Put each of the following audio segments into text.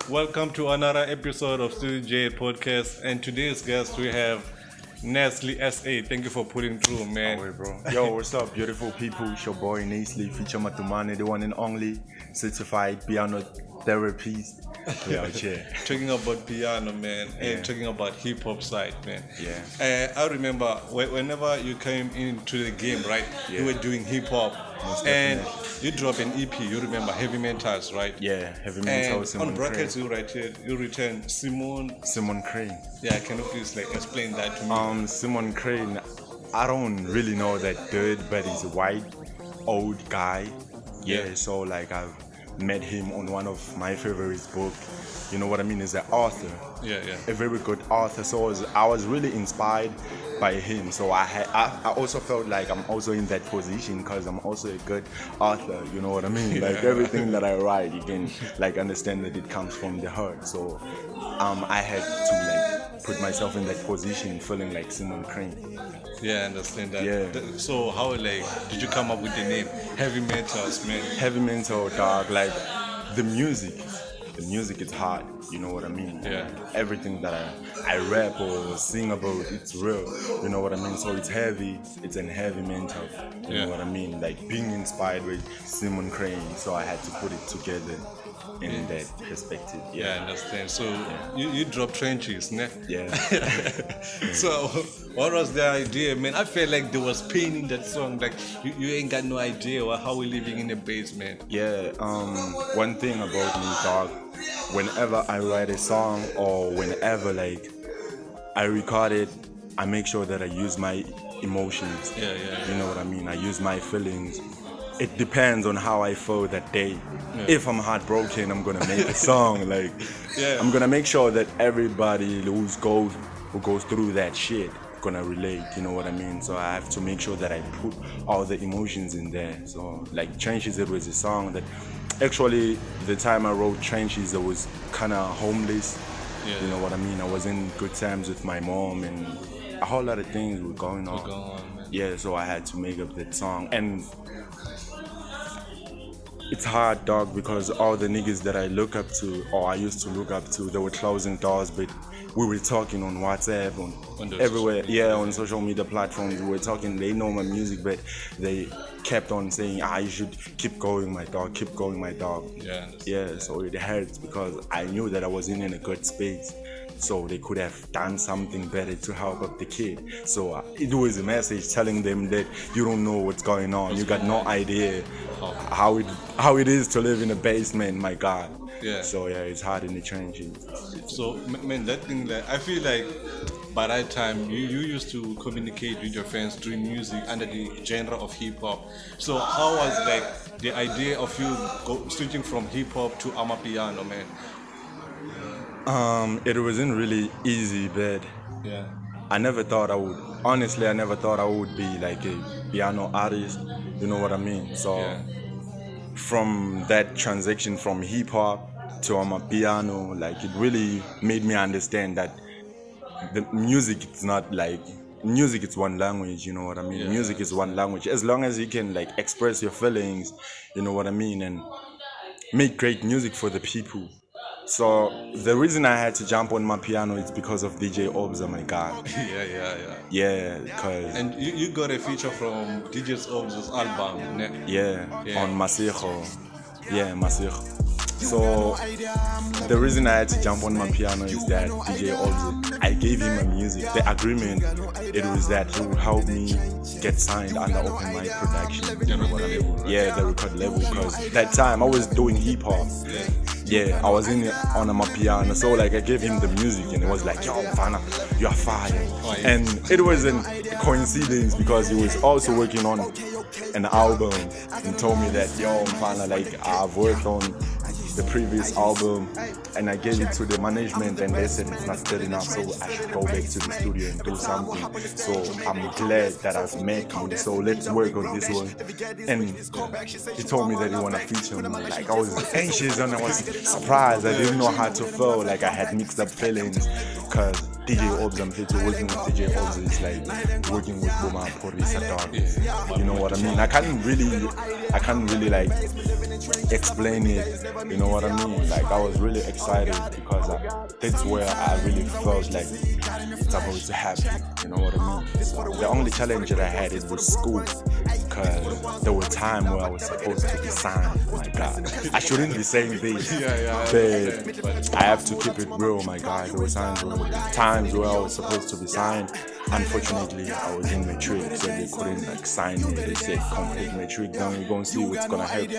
Welcome to another episode of Studio J Podcast. And today's guest we have NACELY SA. Thank you for putting through, man. Oh, bro. Yo, what's up, beautiful people? It's your boy NACELY, feature MADUMANE, the one and only certified piano therapist. We out here. Talking about piano, man, and talking about hip hop side, man. Yeah. I remember whenever you came into the game, right? Yeah. You were doing hip hop, and you dropped an EP. You remember Heavy Mentals, right? Yeah, Heavy Mentals. And on brackets, you return Simon Crane. Yeah, can you please explain that to me? Simon Crane. I don't really know that dude, but he's a white old guy. Yeah. So like I've met him on one of my favorite books. You know what I mean? He's an author. Yeah. A very good author. So I was really inspired by him. So I also felt like I'm also in that position because I'm also a good author. You know what I mean? Like everything that I write, you can like understand that it comes from the heart. So I had to like put myself in that position, feeling like Simon Crane. Yeah, I understand that. Yeah. So how did you come up with the name Heavy Mentals, man? Heavy Mental, dog. Like the music is hard. You know what I mean? Yeah. Everything that I rap or sing about, it's real. You know what I mean? So it's heavy. It's an heavy mental. You know what I mean? Like being inspired with Simon Crane. So I had to put it together in that perspective. Yeah, I understand. So you drop Trenches, ne? Yeah. So what was the idea, man? I felt like there was pain in that song. Like you ain't got no idea how we living in a basement. Yeah. One thing about me, dog. Whenever I write a song or whenever like I record it, I make sure that I use my emotions. Yeah. You know what I mean? I use my feelings. It depends on how I feel that day. Yeah. If I'm heartbroken, I'm gonna make a song. Like, I'm gonna make sure that everybody who goes through that shit gonna relate. You know what I mean? So I have to make sure that I put all the emotions in there. So like Trenches, it was a song that actually the time I wrote Trenches, I was kind of homeless. Yeah. You know what I mean? I was in good times with my mom and a whole lot of things were going on. Yeah, so I had to make up that song. And it's hard, dog, because all the niggas that I look up to, or I used to look up to, they were closing doors, but we were talking on WhatsApp, on everywhere, on social media platforms. We were talking, they know my music, but they kept on saying, you should keep going, my dog, keep going, my dog. Yeah, so it hurts because I knew that I wasn't in a good space. So they could have done something better to help up the kid. So it was a message telling them that you don't know what's going on. You got no idea how it is to live in a basement, my God. Yeah. So yeah, it's hard in the trenches. So man, that thing, like, I feel like by that time you used to communicate with your friends through music under the genre of hip hop. So how was like the idea of you switching from hip hop to amapiano, man? It wasn't really easy, but I never thought I would. Honestly, I never thought I would be like a piano artist. You know what I mean? So from that transition from hip hop to amapiano, like it really made me understand that the music, it's not like music, it's one language. You know what I mean? Music is one language. As long as you can like express your feelings, you know what I mean, and make great music for the people. So the reason I had to jump on my piano is because of DJ OBZA, my God. Yeah, because... And you got a feature from DJ OBZA's album, ne? Yeah, on MASEGO. Yeah, MASEGO. So the reason I had to jump on my piano is that DJ OBZA, I gave him my music. The agreement, it was that he would help me get signed under Open Mic Production. You know what I mean? Yeah, the record label, because that time I was doing hip hop. Yeah, I was on my piano, so like I gave him the music and it was like, yo, Mfana, you are fire. And it was a coincidence because he was also working on an album and told me that, yo, Mfana, like I've worked on the previous album and I gave it to the management and they said it's not good enough, so I should go back to the studio and do something. So I'm glad that I've met him, so let's work on this one. And he told me that he wanna feature me. Like I was anxious and I was surprised. I didn't know how to feel. Like I had mixed up feelings because DJ OBZA, working with DJ OBZA is like working with MAPHORISA, dog. You know what I mean? I can't really like explain it. You know what I mean? Like I was really excited because that's where I really felt like it's about to happen. You know what I mean? So the only challenge that I had it was school, because there were times where I was supposed to be signed. My God, I shouldn't be saying this, but I have to keep it real. My God, there were times where I was supposed to be signed. Unfortunately, I was in matric, so they couldn't like sign me. They said complete matric, then we're gonna see what's gonna help you.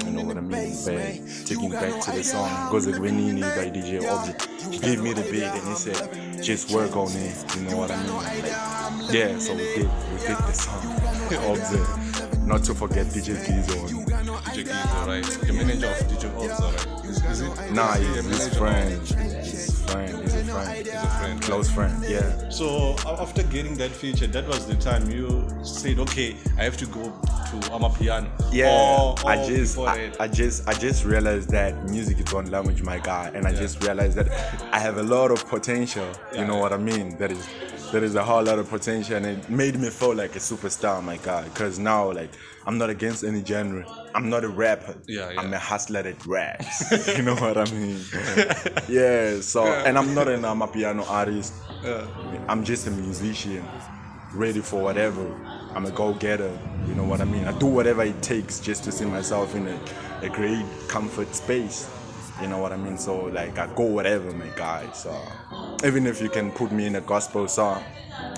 You know what I mean? But taking back to the song KUZEKUBENEN by DJ OBZA, he gave me the beat and he said, just work on it. You know what I mean? Like, yeah, so we did the song. OBZA. Not to forget DJ GIZO. DJ GIZO, right? The manager of DJ OBZA, right? Is it? Nah, he's his friend. He's a friend. Close friend, yeah. So after getting that feature, that was the time you said, okay, I have to go to Amapiano. Yeah, I just realized that music is one language, my guy, and I just realized that I have a lot of potential. You know what I mean? There is a whole lot of potential, and it made me feel like a superstar, my guy. Because now, like, I'm not against any genre. I'm not a rapper. I'm a hustler that raps. You know what I mean? Yeah. So, and I'm not an Amapiano artist. I'm just a musician, ready for whatever. I'm a go-getter. You know what I mean? I do whatever it takes just to see myself in a great comfort space. You know what I mean? So like I go whatever, my guy. So even if you can put me in a gospel song,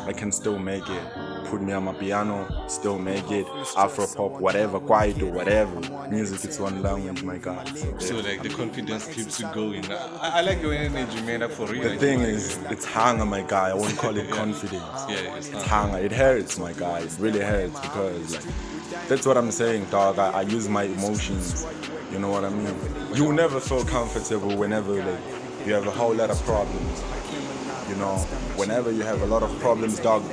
I can still make it. Put me on my piano, still make it. Afro pop, whatever, quiet or whatever. Music is one language, my guy. So like the confidence keeps you going. I like your energy, man. Like for real. The thing is, it's hunger, my guy. I won't call it confidence. It's hunger. It hurts, my guy. It really hurts because like, that's what I'm saying, dog. I use my emotions. You know what I mean? You will never feel comfortable whenever like you have a whole lot of problems. You know, whenever you have a lot of problems, dog,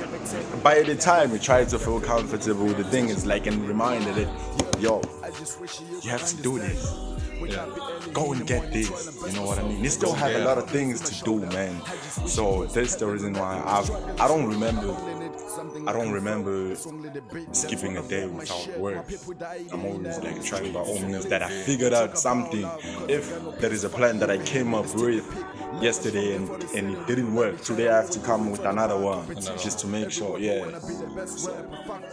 by the time you try to feel comfortable, the thing is like a reminder that, yo, you have to do this. Go and get this. You know what I mean? You still have a lot of things to do, man. So that's the reason why I don't remember skipping a day without work. I'm always like trying by all means that I figured out something. If there is a plan that I came up with yesterday and it didn't work, today I have to come with another one just to make sure. So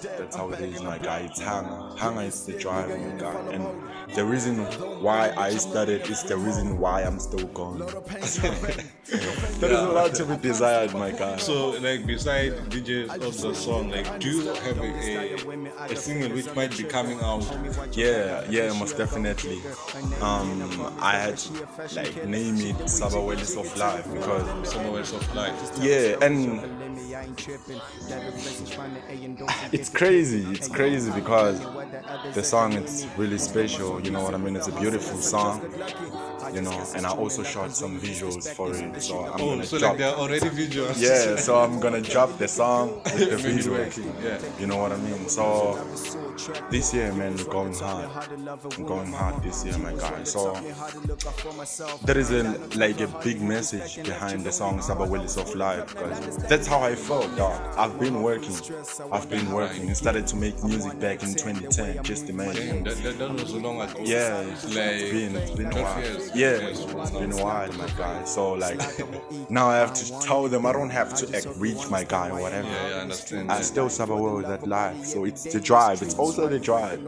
that's how it is, my guy. It's hunger. Hunger is the drive, my guy. And the reason why I started is the reason why I'm still going. There is a lot to be desired, my guy. So like besides DJ OBZA song, like do you have a single which might be coming out? Yeah, most definitely. I had to like name it SBWL SOFTLIFE because SBWL SOFTLIFE. Yeah, and it's crazy because the song is really special. You know what I mean? It's a beautiful song. You know, and I also shot some visuals for it. So I'm gonna drop. Like there are already visuals. Yeah, so I'm gonna drop the song with the visual. You know what I mean? So this year, man, we're going hard. I'm going hard this year, my guy. So there is a big message behind the song SBWL SOFTLIFE because that's how I felt, dog. I've been working. I started to make music back in 2010. Just imagine. That was so long ago. Yeah, it's been a while. Years. Yeah, it's been a while, my guy. So like now I have to tell them I don't have to reach my guy or whatever. Yeah, I understand. I still SBWL that life. So it's the drive. It's also the drive.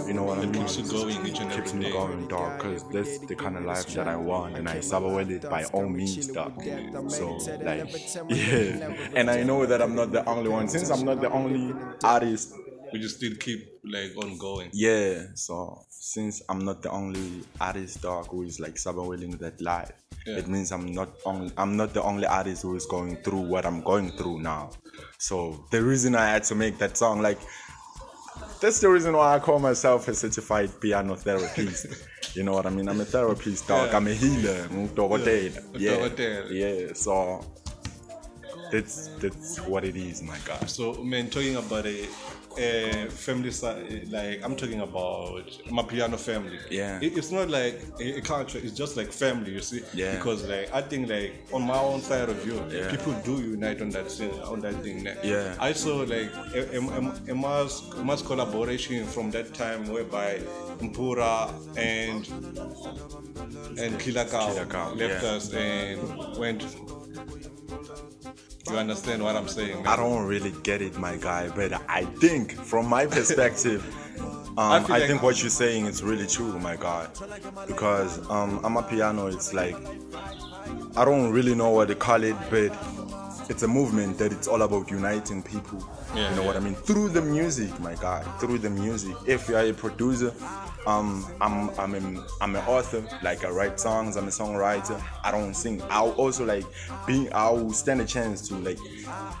You know what I mean? It keeps you going each and every day. Keeps me going, dog. Because that's the kind of life that I want, and I SBWL it by all means, dog. So like, yeah. And I know that I'm not the only one. Since I'm not the only artist, we just still keep like on going. Yeah. So since I'm not the only artist, dog, who is like SBWLing that life, it means I'm not the only artist who is going through what I'm going through now. So the reason I had to make that song, like, that's the reason why I call myself a certified piano therapist. You know what I mean? I'm a therapist, dog. I'm a healer. Yeah. So that's what it is, my God. So, man, talking about a family side, like I'm talking about my piano family. Yeah. It's not like a culture, it's just like family, you see. Yeah. Because like I think like on my own side of you, Yeah. people do unite on that thing. Yeah. I saw like a mass collaboration from that time whereby Mpura and Kilakau left us and went. You understand what I'm saying, man? I don't really get it, my guy, but I think from my perspective, I think what you're saying is really true, my God. Because I'm a piano, it's like, I don't really know what to call it, but it's a movement that it's all about uniting people. Yeah, you know what I mean? Through the music, my God, through the music. If you are a producer, I'm an author, like I write songs, I'm a songwriter, I don't sing. I'll stand a chance to like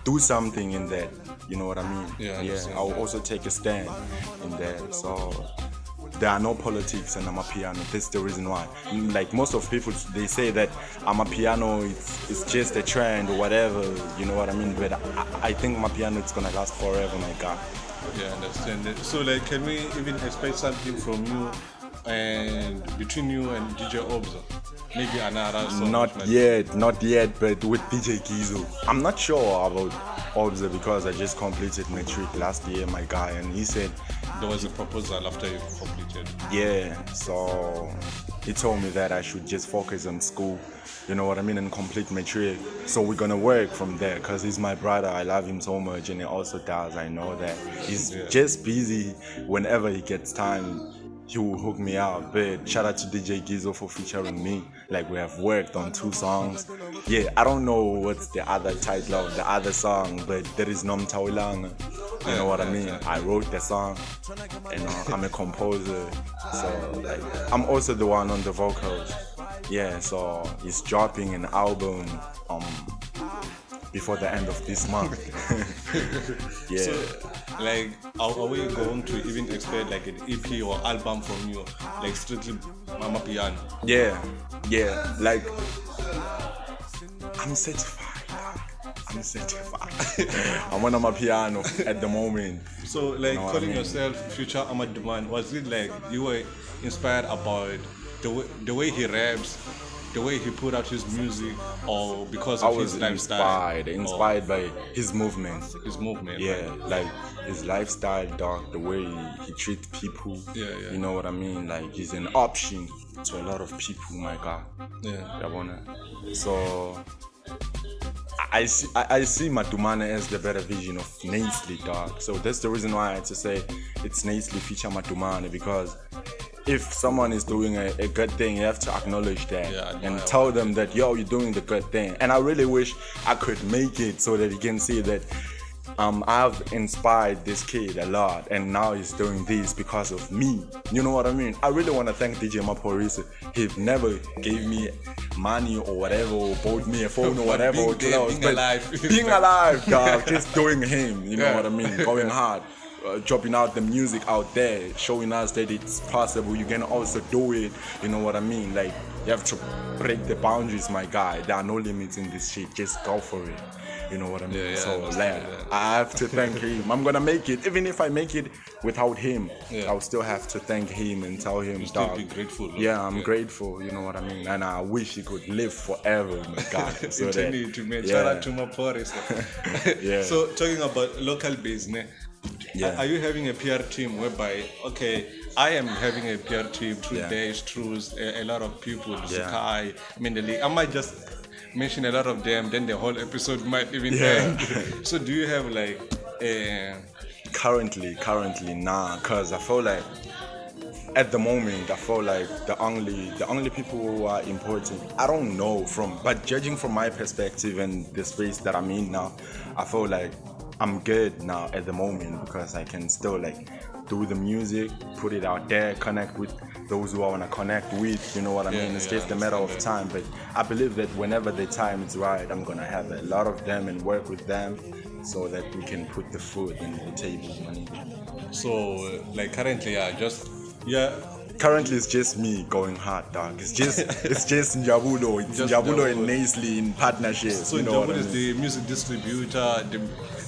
do something in that, you know what I mean? Yeah, I'll also take a stand in that. So there are no politics and I'm a piano. That's the reason why. Like most of people, they say that I'm a piano, it's just a trend or whatever, you know what I mean? But I think my piano is gonna last forever, my God. Yeah, I understand it. So like, can we even expect something from you and between you and DJ OBZA? Maybe another song? Not yet, but with DJ GIZO. I'm not sure about OBZA because I just completed matric last year, my guy, and he said there was a proposal after you completed. Yeah, so he told me that I should just focus on school, you know what I mean, and complete matric. So we're gonna work from there, because he's my brother, I love him so much, and he also does, I know that. He's just busy. Whenever he gets time, he will hook me out. But shout out to DJ GIZO for featuring me. Like, we have worked on 2 songs. Yeah, I don't know what's the other title of the other song, but there is Nom Tawilanga. You know what I mean? I wrote the song, and I'm a composer. So like, I'm also the one on the vocals. Yeah, so he's dropping an album before the end of this month. Yeah. So, like, are we going to even expect like an EP or album from you, like strictly Mama Piano? Yeah, like, I'm certified. I'm on my piano at the moment. So like, calling yourself Future MADUMANE, was it like you were inspired about the way he raps, the way he put out his music, or because of his lifestyle? Inspired by his movement. Yeah, right? like his lifestyle, dog, the way he treats people. Yeah. You know what I mean? Like, he's an option to a lot of people, my God. Yeah. So I see MADUMANE as the better vision of NACELY, dog. So that's the reason why I had to say it's NACELY feature MADUMANE, because if someone is doing a good thing, you have to acknowledge that and tell them that, yo, you're doing the good thing. And I really wish I could make it so that you can see that I've inspired this kid a lot, and now he's doing this because of me. You know what I mean? I really want to thank DJ MAPHORISA. He never gave me money or whatever, or bought me a phone or whatever, or clothes. Being alive, dog, just doing him. You know what I mean? Going hard. Dropping out the music out there, showing us that it's possible, you can also do it, you know what I mean? Like, you have to break the boundaries, my guy. There are no limits in this shit, just go for it, you know what I mean? I have to thank him. I'm gonna make it, even if I make it without him, I'll still have to thank him and tell him, you still be grateful. I'm grateful, you know what I mean? And I wish he could live forever, my God. So continue to make shout out to MAPHORISA. So talking about local business, are you having a PR team whereby, okay, I am having a PR team through Dash, through a lot of people, Zakai, Mendeley. I might just mention a lot of them, then the whole episode might even end. So do you have like Currently, nah, because I feel like at the moment, I feel like the only people who are important, I don't know but judging from my perspective and the space that I'm in now, I feel like I'm good now at the moment, because I can still like do the music, put it out there, connect with those who I want to connect with, you know what I mean? It's just a matter of time, but I believe that whenever the time is right, I'm gonna have a lot of them and work with them so that we can put the food on the table. So like currently, Currently, it's just me going hard, dog. It's just Njabulo. It's Njabulo and NACELY in partnership. So Njabulo is the music distributor,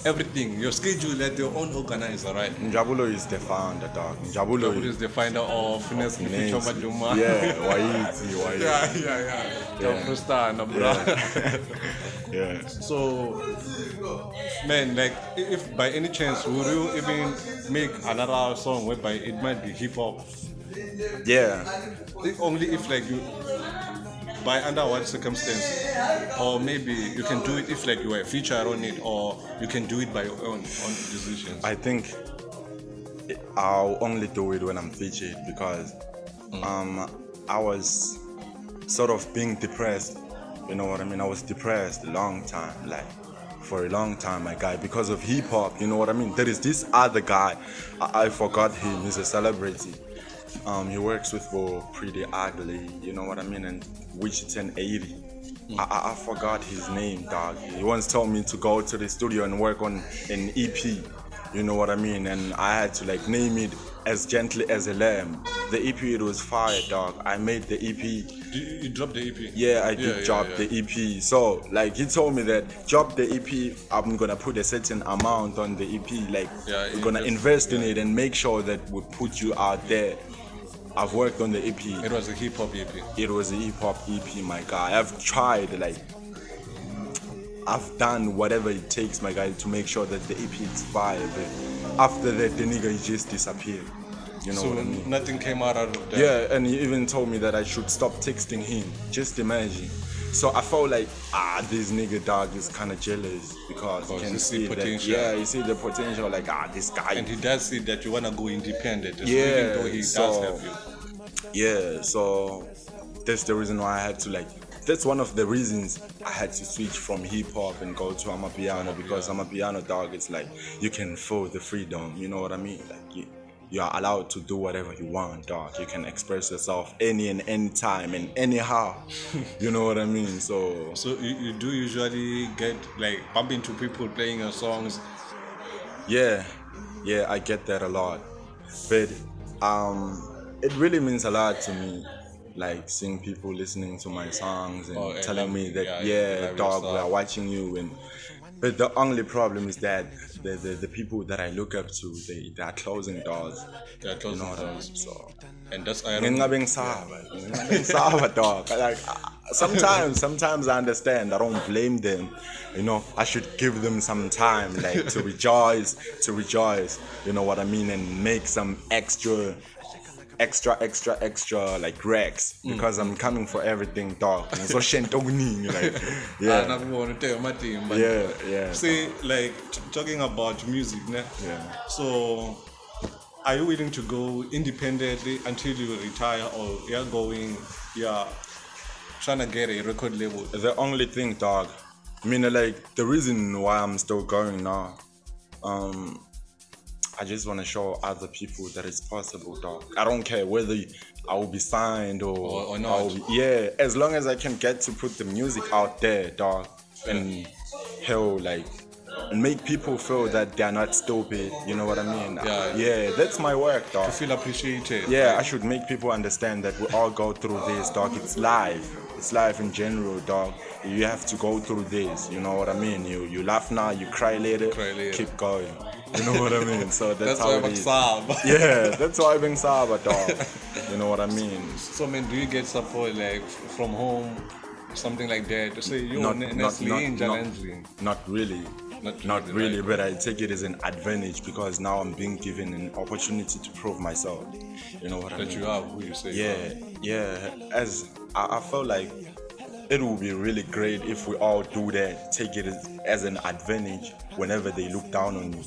everything. Your schedule at your own organizer, right? Njabulo is the founder, dog. Njabulo is the founder of NACELY. Yeah, Waiti. Yeah. So, man, like, if by any chance, would you even make another song whereby it might be hip hop? Yeah. Only if like you, by under what circumstance, or maybe you can do it if like you were a feature on it, or you can do it by your own decisions. I think I'll only do it when I'm featured because I was sort of being depressed. You know what I mean? I was depressed a long time, for a long time, my guy, because of hip hop. You know what I mean? There is this other guy, I forgot him. He's a celebrity. He works with Pretty Ugly, you know what I mean, and Wichita 80. I forgot his name, dog. He once told me to go to the studio and work on an EP, you know what I mean, and I had to like name it As Gently as a Lamb. The EP, it was fire, dog. I made the EP. You dropped the EP? Yeah, I did drop the EP. So, like, he told me that drop the EP, I'm gonna put a certain amount on the EP. Like, we're gonna invest in it and make sure that we put you out there. I've worked on the EP. It was a hip hop EP. It was a hip hop EP, my guy. I've tried, like, I've done whatever it takes, my guy, to make sure that the EP is fire. But after that, the nigga he just disappeared. You know what I mean? Nothing came out of that. Yeah, and he even told me that I should stop texting him. Just imagine. So I felt like, this nigga dog is kind of jealous because he can see potential. You see the potential, like, this guy. And he does see that you want to go independent. Even though he does have you. Yeah, so that's the reason why I had to, like, that's one of the reasons I had to switch from hip hop and go to Amapiano, because Amapiano, dog, it's like you can feel the freedom, you know what I mean? Like you are allowed to do whatever you want, dog. You can express yourself any and any time and anyhow, you know what I mean? So you do usually get like bump into people playing your songs? Yeah, I get that a lot, but it really means a lot to me. Like seeing people listening to my songs and telling me that, dog, we are watching you. But the only problem is that the people that I look up to, they are closing doors. They are closing doors. I mean? So, and that's dog. Like sometimes I understand. I don't blame them. You know, I should give them some time, like to rejoice. You know what I mean, and make some extra like racks, because I'm coming for everything, dog. So like, yeah. See, like talking about music, né? Yeah. So, are you willing to go independently until you retire, or you're trying to get a record label? The only thing, dog. I mean, like the reason why I'm still going now, I just want to show other people that it's possible, dog. I don't care whether I will be signed or not. As long as I can get to put the music out there, dog, and like make people feel that they're not stupid. You know what I mean? Yeah, that's my work, dog. To feel appreciated. Yeah, I should make people understand that we all go through this, dog. It's life. It's life in general, dog. You have to go through this. You know what I mean? You laugh now, you cry later. Keep going. You know what I mean? So that's how it is. Yeah, that's why I'm being sober, dog. You know what I mean? So, man, do you get support like from home, something like that? To say you not really. Not really, but I take it as an advantage because now I'm being given an opportunity to prove myself. You know what I mean? That you are who you say. Yeah. As I felt like it would be really great if we all do that. Take it as an advantage whenever they look down on you.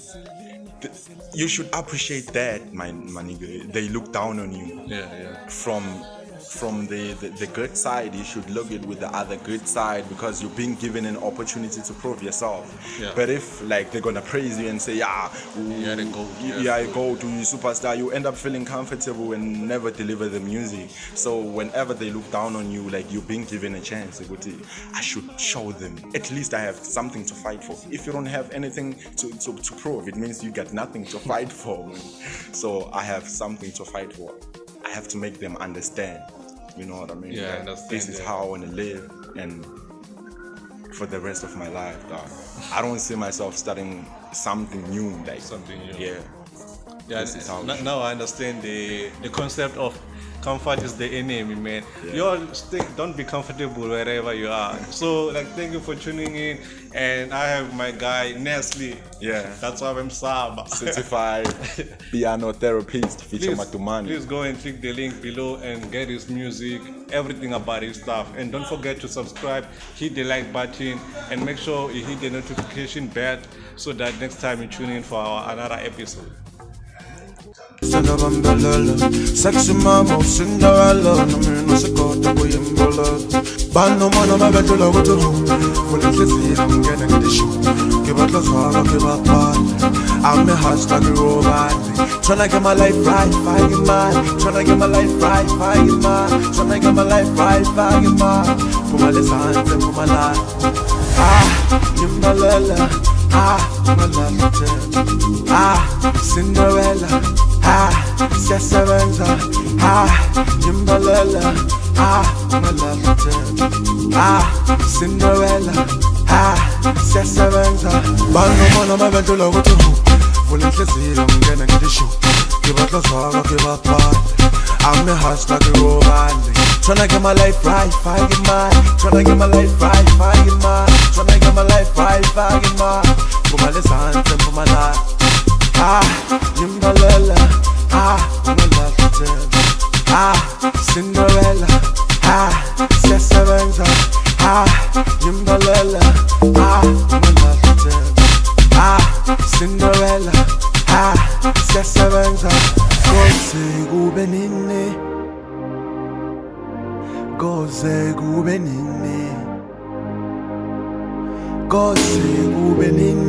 You should appreciate that, my nigga. They look down on you. Yeah. From the good side, you should look at with the other good side, because you're being given an opportunity to prove yourself. But if like they're gonna praise you and say, you go to you superstar, you end up feeling comfortable and never deliver the music. So whenever they look down on you, like you're being given a chance, I should show them. At least I have something to fight for. If you don't have anything to prove, it means you got nothing to fight for. So I have something to fight for. I I have to make them understand. You know what I mean? Yeah, I understand. This is how I want to live, and for the rest of my life, dog. I don't see myself starting something new, like something new. Yeah. Yeah. Now I understand the concept of comfort is the enemy, man. Yeah. You all don't be comfortable wherever you are. So, like, thank you for tuning in. And I have my guy NACELY. Yeah. That's why I'm Saba. Certified piano therapist, feature MADUMANE. Please go and click the link below and get his music, everything about his stuff. And don't forget to subscribe, hit the like button, and make sure you hit the notification bell so that next time you tune in for another episode. Sexy mama, Cinderella, no me no se corta, voy en bola. Bando mano me vete lo que tú, full of shit, I'm getting the shoe. Give up the song, give up part. I'm a hashtag robot. Tryna get my life right, fighting mad. Tryna get my life right, fighting mad. Tryna get my life right, fighting mad. Put my hands and put my life. Nimbalala, Malala, Cinderella. Sesabenza, Nimbalala, Malala, Cinderella, Sesabenza. Bando mano me vente lo que tú, full of shit, I'm getting the shoe. Give up the song, give up part. I'm a hashtag robot. Tryna get my life right, fighting mad. Tryna get my life right, fighting mad. Tryna get my life right, fighting mad. Put my hands and put my life. Nimbalala, Malala, Cinderella, Sesabenza, Nimbalala, Malala, Cinderella, Sesabenza. KUZEKUBENEN, KUZEKUBENEN, KUZEKUBENEN.